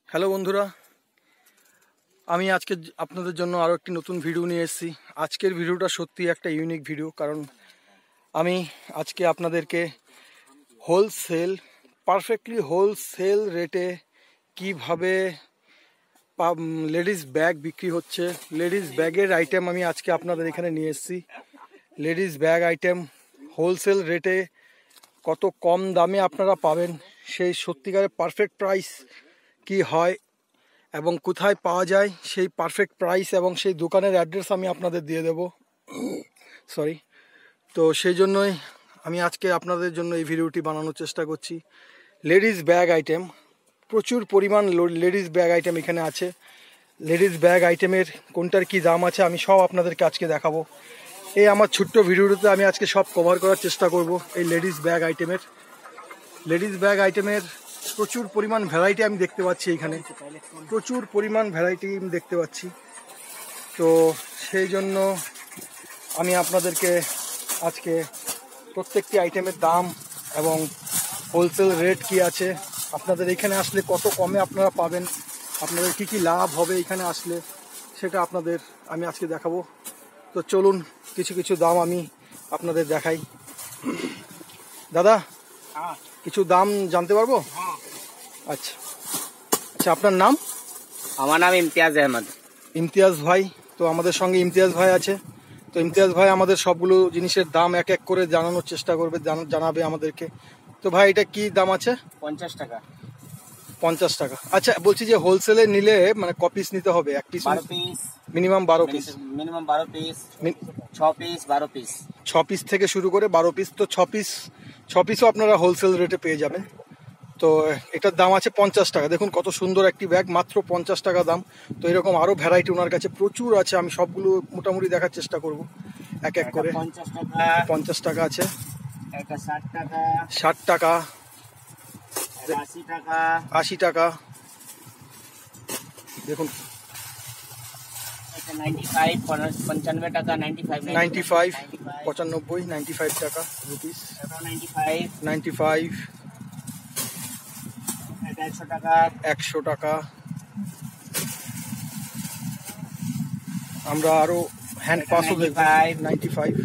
Hello বন্ধুরা, আমি আজকে আপনাদের জন্য আরও একটি নতুন ভিডিও নিয়ে এসেছি। আজকের ভিডিওটা সত্যি একটা ইউনিক ভিডিও, কারণ আমি আজকে আপনাদেরকে পারফেক্টলি হোলসেল রেটে কিভাবে লেডিস ব্যাগ বিক্রি হচ্ছে, লেডিস ব্যাগের আইটেম আমি আজকে আপনাদের এখানে নিয়ে এসেছি। লেডিস ব্যাগ আইটেম হোলসেল রেটে কত কম দামে আপনারা পাবেন, সেই সত্যিকারের পারফেক্ট প্রাইস কি হয় এবং কোথায় পাওয়া যায়, সেই পারফেক্ট প্রাইস এবং সেই দোকানের অ্যাড্রেস আমি আপনাদের দিয়ে দেব। তো সেই জন্যই আমি আজকে আপনাদের জন্য এই ভিডিওটি বানানোর চেষ্টা করছি। লেডিস ব্যাগ আইটেম, প্রচুর পরিমাণ লেডিস ব্যাগ আইটেম এখানে আছে। লেডিস ব্যাগ আইটেমের কোনটার কি দাম আছে আমি সব আপনাদেরকে আজকে দেখাবো। এই আমার ছোট্ট ভিডিওতে আমি আজকে সব কভার করার চেষ্টা করব। এই লেডিস ব্যাগ আইটেমের প্রচুর পরিমাণ ভ্যারাইটি আমি দেখতে পাচ্ছি, এখানে প্রচুর পরিমাণ ভ্যারাইটি আমি দেখতে পাচ্ছি। তো সেই জন্য আমি আপনাদেরকে আজকে প্রত্যেকটি আইটেমের দাম এবং হোলসেল রেট কি আছে, আপনাদের এখানে আসলে কত কমে আপনারা পাবেন, আপনাদের কি কি লাভ হবে এখানে আসলে, সেটা আপনাদের আমি আজকে দেখাবো। তো চলুন কিছু কিছু দাম আমি আপনাদের দেখাই। দাদা, কিছু দাম জানতে পারবো? আচ্ছা, আপনার নাম? আমার নাম ইমতিয়াজ আহমদ। ইমতিয়াজ ভাই, তো আমাদের সঙ্গে ইমতিয়াজ ভাই আছে। তো ইমতিয়াজ ভাই আমাদের সবগুলো জিনিসের দাম এক এক করে জানানোর চেষ্টা করবে, জানাবে আমাদেরকে। তো ভাই, এটা কি দাম আছে? 50 টাকা। 50 টাকা। আচ্ছা, বলছি যে হোলসেলে নিলে মানে ক পিস নিতে হবে? এক piece? 12 piece. Minimum 12 piece? Minimum 12 piece. 6 piece, 12 piece. 6 piece থেকে শুরু করে 12 পিস। তো 6 পিসও আপনারা হোলসেল রেটে পেয়ে যাবেন। তো এটার দাম আছে 50 টাকা। দেখুন কত সুন্দর একটি ব্যাগ, মাত্র 50 টাকা দাম। তো এরকম আরও ভ্যারাইটি ওনার কাছে প্রচুর আছে, আমি সবগুলো মোটামুটি দেখার চেষ্টা করব এক এক করে। 50 টাকা আছে, 60 টাকা, 60 টাকা, 80 টাকা, 80 টাকা। দেখুন 95, 95 টাকা, 95, 95, 95, 95 টাকা রুপিস, 95, 100 টাকা, 100 টাকা। আমরা আরো হ্যান্ড পাসও দেখবো, 95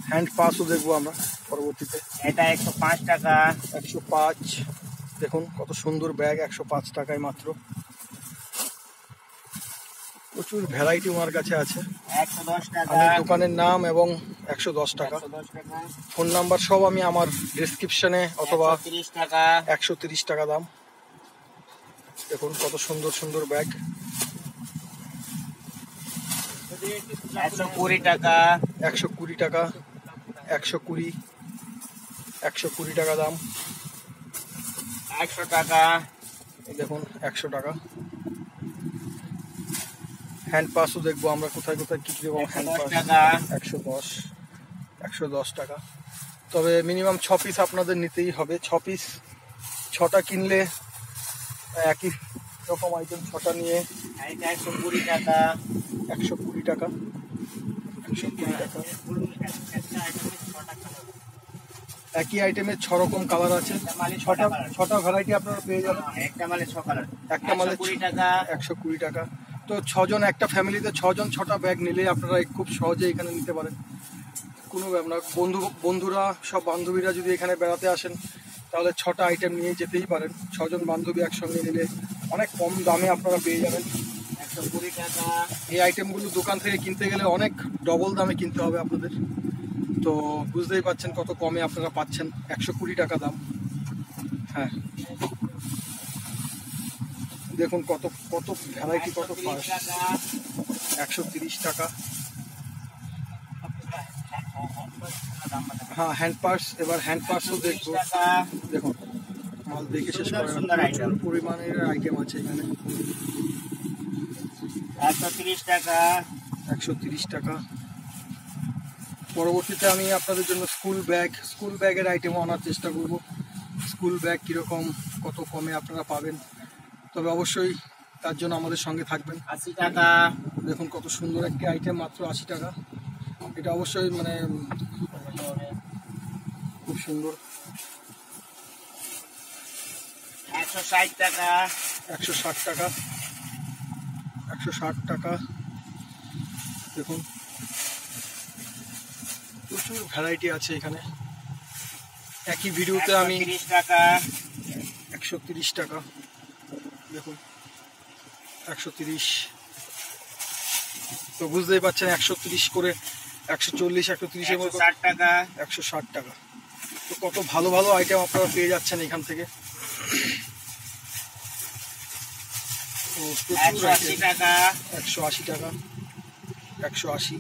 হ্যান্ড পাসও দেখবো আমরা পরবর্তীতে। এটা 105 টাকা, 105। দেখুন কত সুন্দর ব্যাগ, 105 টাকায় মাত্র। প্রচুর ভ্যারাইটি ওনার কাছে আছে। 110 টাকা, আমি দোকানের নাম এবং 110 টাকা। ফোন নাম্বার সব আমি আমার ডেসক্রিপশনে অথবা 130 টাকা, 130 টাকা দাম। দেখুন কত সুন্দর সুন্দর ব্যাগ। 120 টাকা, 120 টাকা, 120 টাকা দাম। 100 টাকা, দেখুন 100 টাকা। হ্যান্ড পাসও দেখবো আমরা কোথায় কোথায় কি রকম হ্যান্ড পাস। 110 টাকা। তবে মিনিমাম 6 পিস আপনাদের নিতেই হবে। 6 পিস, 6টা কিনলে একই রকম আইটেম 6টা নিয়ে 120 টাকা, 120 টাকা, 120 টাকা। একই আইটেমের 6 রকম কালার আছে, 6টা ভ্যারাইটি আপনারা পেয়ে যাবেন। একটা মালে 6 কালার, একটা মালে 120 টাকা, 120 টাকা। তো 6 জন, একটা ফ্যামিলিতে 6 জন 6টা ব্যাগ নিলে আপনারা খুব সহজে এখানে নিতে পারেন, কোনো ব্যাপার না। বন্ধুরা সব বান্ধবীরা যদি এখানে বেড়াতে আসেন তাহলে 6টা আইটেম নিয়ে যেতেই পারেন। 6 জন বান্ধবী একসঙ্গে নিলে অনেক কম দামে আপনারা পেয়ে যাবেন। 120 টাকা। এই আইটেমগুলো দোকান থেকে কিনতে গেলে অনেক ডবল দামে কিনতে হবে আপনাদের। তো বুঝতেই পাচ্ছেন কত কমে আপনারা পাচ্ছেন, 120 টাকা দাম। হ্যাঁ, দেখুন কত কত ভ্যারাইটি, কত পাস। 130 টাকা। হ্যাঁ, হ্যান্ড পার্স। এবার হ্যান্ড পার্সও দেখবো। দেখুন মাল দেখে শেষ করে প্রচুর পরিমাণের আইটেম আছে এখানে। 130 টাকা, 130 টাকা। পরবর্তীতে আমি আপনাদের জন্য স্কুল ব্যাগের আইটেমও আনার চেষ্টা করব। স্কুল ব্যাগ কীরকম, কত কমে আপনারা পাবেন, তবে অবশ্যই তার জন্য আমাদের সঙ্গে থাকবেন। 80 টাকা। দেখুন কত সুন্দর একটি আইটেম, মাত্র 80 টাকা। এটা অবশ্যই মানে খুব সুন্দর। 160 টাকা, 160 টাকা, 160 টাকা। দেখুন প্রচুর ভ্যারাইটি আছে এখানে। একই ভিডিওতে আমি 130 টাকা, 130 টাকা, দেখুন 130। তো বুঝতেই পারছেন 130 করে 140, 130 এর মতো 160 টাকা, 160 টাকা। তো কত ভালো ভালো আইটেম আপনারা পেয়ে যাচ্ছেন এখান থেকে। তো প্রচুর 180 টাকা, 180 টাকা, 180।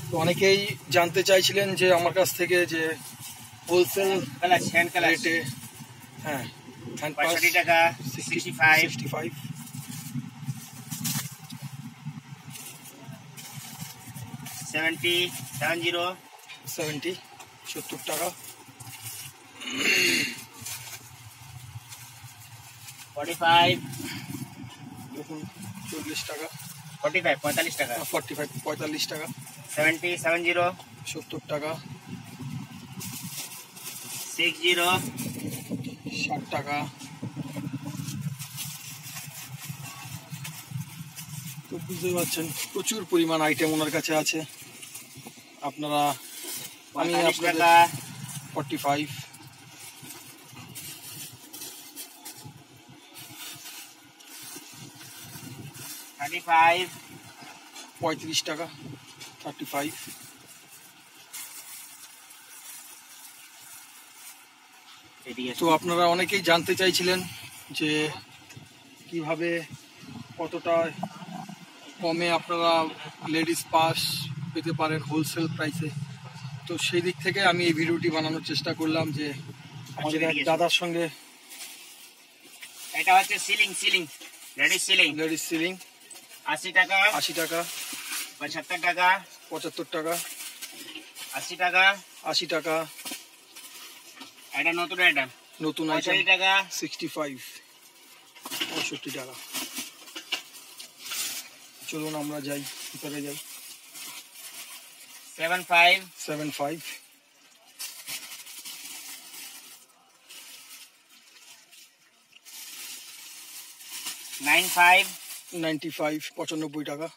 তো অনেকেই জানতে চাইছিলেন যে আমার কাছ থেকে যে হোলসেল কালার হ্যান্ড কালার রেটে, হ্যাঁ, 65 টাকা, 65, 65, 70, 70, 70 টাকা, 45, দেখুন 40 টাকা, 45, 45 টাকা, 45, 45 টাকা, 70, 70 টাকা, 60, 60 টাকা। তো বুঝতেই পারছেন প্রচুর পরিমাণ আইটেম ওনার কাছে আছে। আপনারা, আমি 45 আপনাদের টাকা, 45, 35, 35 টাকা, 35। এদিকে তো আপনারা অনেকেই জানতে চাইছিলেন যে কিভাবে কতটা কমে আপনারা লেডিস পাস পেতে পারেন হোলসেল প্রাইসে। তো সেই দিক থেকে আমি এই ভিডিওটি বানানোর চেষ্টা করলাম যে আমাদের এক দাদার সঙ্গে। এটা হচ্ছে সিলিং লেডিস সিলিং 80 টাকা, 80 টাকা, 75 টাকা, 75 টাকা, 80 টাকা, 80 টাকা। এটা নতুন আইটেম নতুন আইটেম 65 টাকা, 65, 65 টাকা। চলুন আমরা যাই, ভিতরে যাই। 75, 75, 95, 95, 95 টাকা,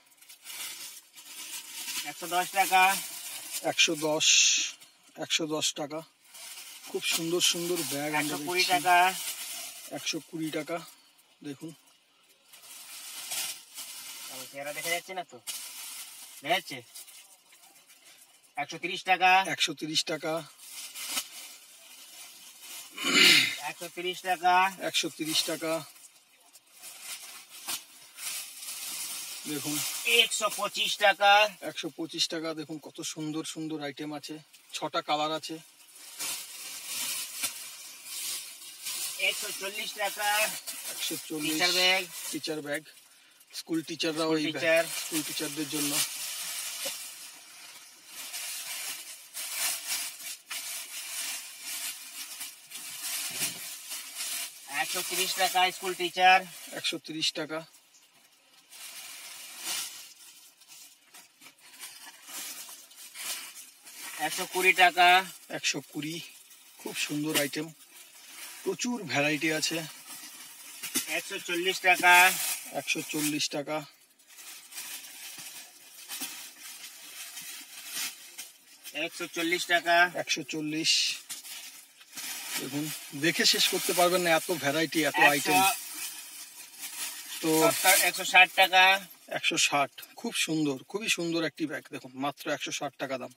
110 টাকা, 110, 110 টাকা। খুব সুন্দর সুন্দর ব্যাগ আমরা 120 দেখছি। টাকা, 120 টাকা, দেখুন। আমার চেহারা দেখা যাচ্ছে না তো, দেখা যাচ্ছে। 130 টাকা, 130 টাকা, 130 টাকা, 130 টাকা, দেখুন। 125 টাকা, 125 টাকা, দেখুন কত সুন্দর সুন্দর আইটেম আছে, 6টা কালার আছে। 140 টাকা, 140, teacher bag, teacher bag, school টিচাররা, ওই স্কুল টিচারদের জন্য। 130 টাকা স্কুল টিচার, 130 টাকা, 120 টাকা, 120। খুব সুন্দর আইটেম, প্রচুর ভ্যারাইটি আছে। 140 টাকা, 140 টাকা, 140 টাকা, 140। দেখুন দেখে শেষ করতে পারবেন না, এত ভ্যারাইটি, এত আইটেম। তো 160 টাকা, 160। খুব সুন্দর, খুবই সুন্দর একটি ব্যাগ, দেখুন মাত্র 160 টাকা দাম।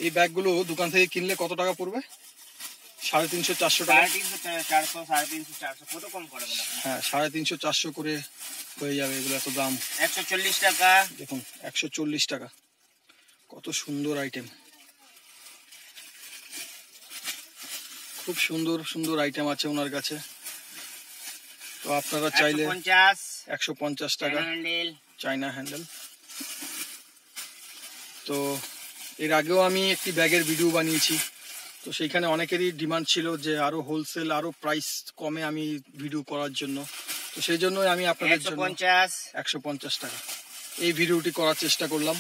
এই ব্যাগগুলো দোকান থেকে কিনলে কত টাকা পড়বে? 350, 400 টাকা। 350, 400, 350, 400, কত কম করবেন আপনি? হ্যাঁ, 350, 400 করে হয়ে যাবে, এগুলো এত দাম। 140 টাকা, দেখুন 140 টাকা, কত সুন্দর আইটেম, খুব সুন্দর সুন্দর আইটেম আছে ওনার কাছে। তো আপনারা চাইলে 150, 150 টাকা, হ্যান্ডেল, চায়না হ্যান্ডেল। তো এর আগেও আমি একটি ব্যাগের ভিডিও বানিয়েছি, তো সেইখানে অনেকেরই ডিমান্ড ছিল যে আরো হোলসেল, আরো প্রাইস কমে আমি ভিডিও করার জন্য। তো সেই জন্যই আমি আপনাদের জন্য 150, 150 টাকা এই ভিডিওটি করার চেষ্টা করলাম।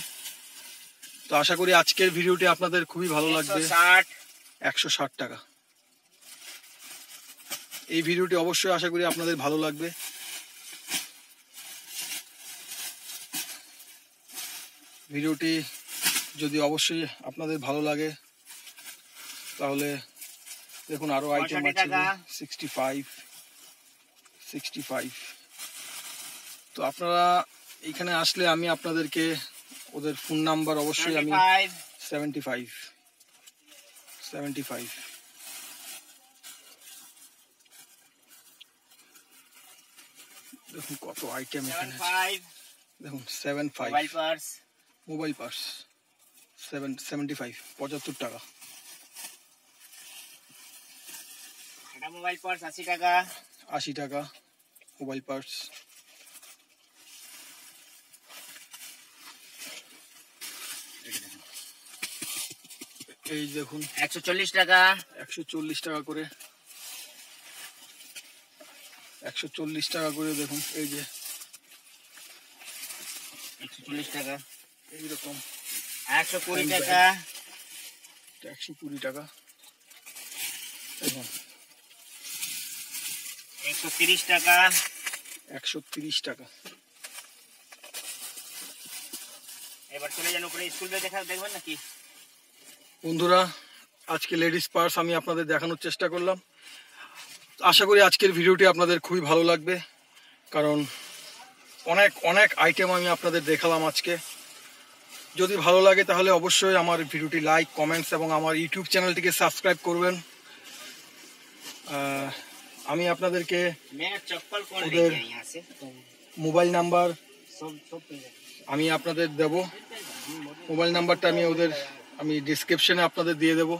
তো আশা করি আজকের ভিডিওটি আপনাদের খুবই ভালো লাগবে। 160 টাকা। এই ভিডিওটি অবশ্যই আশা করি আপনাদের ভালো লাগবে। ভিডিওটি যদি অবশ্যই আপনাদের ভালো লাগে তাহলে দেখুন আরো আইটেম আছে। 65। তো আপনারা এখানে আসলে আমি আপনাদেরকে ওদের ফোন নাম্বার অবশ্যই আমি 75 দেখুন কত আইটেম এখানে দেখুন। 75 মোবাইল পার্স 75 75 টাকা। এটা মোবাইল পার্স 80 টাকা। 80 টাকা মোবাইল পার্স। এই দেখুন 140 টাকা। 140 টাকা করে। 140 টাকা করে দেখুন। এই যে 140 টাকা। এইরকম 120 টাকা। 120 টাকা দেখুন। 130 টাকা। 130 টাকা। এবার চলে যান উপরে, স্কুল ব্যাগ দেখবেন নাকি বন্ধুরা? আজকে লেডিস পার্স আমি আপনাদের দেখানোর চেষ্টা করলাম। আশা করি আজকের ভিডিওটি আপনাদের খুবই ভালো লাগবে, কারণ অনেক অনেক আইটেম আমি আপনাদের দেখালাম আজকে। যদি ভালো লাগে তাহলে অবশ্যই আমার ভিডিওটি লাইক, কমেন্টস এবং আমার ইউটিউব চ্যানেলটিকে সাবস্ক্রাইব করবেন। আমি আপনাদেরকে ওদের মোবাইল নাম্বার আমি আপনাদের দেব। মোবাইল নাম্বারটা আমি ডিসক্রিপশনে আপনাদের দিয়ে দেব।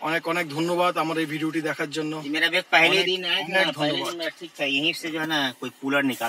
অনেক অনেক ধন্যবাদ আমার এই ভিডিওটি দেখার জন্য। मेरा बैग पहले दिन आया अनेक था, पहले धन्यवाद। दिन ठीक था, यहीं से जो है ना कोई कूलर निकाल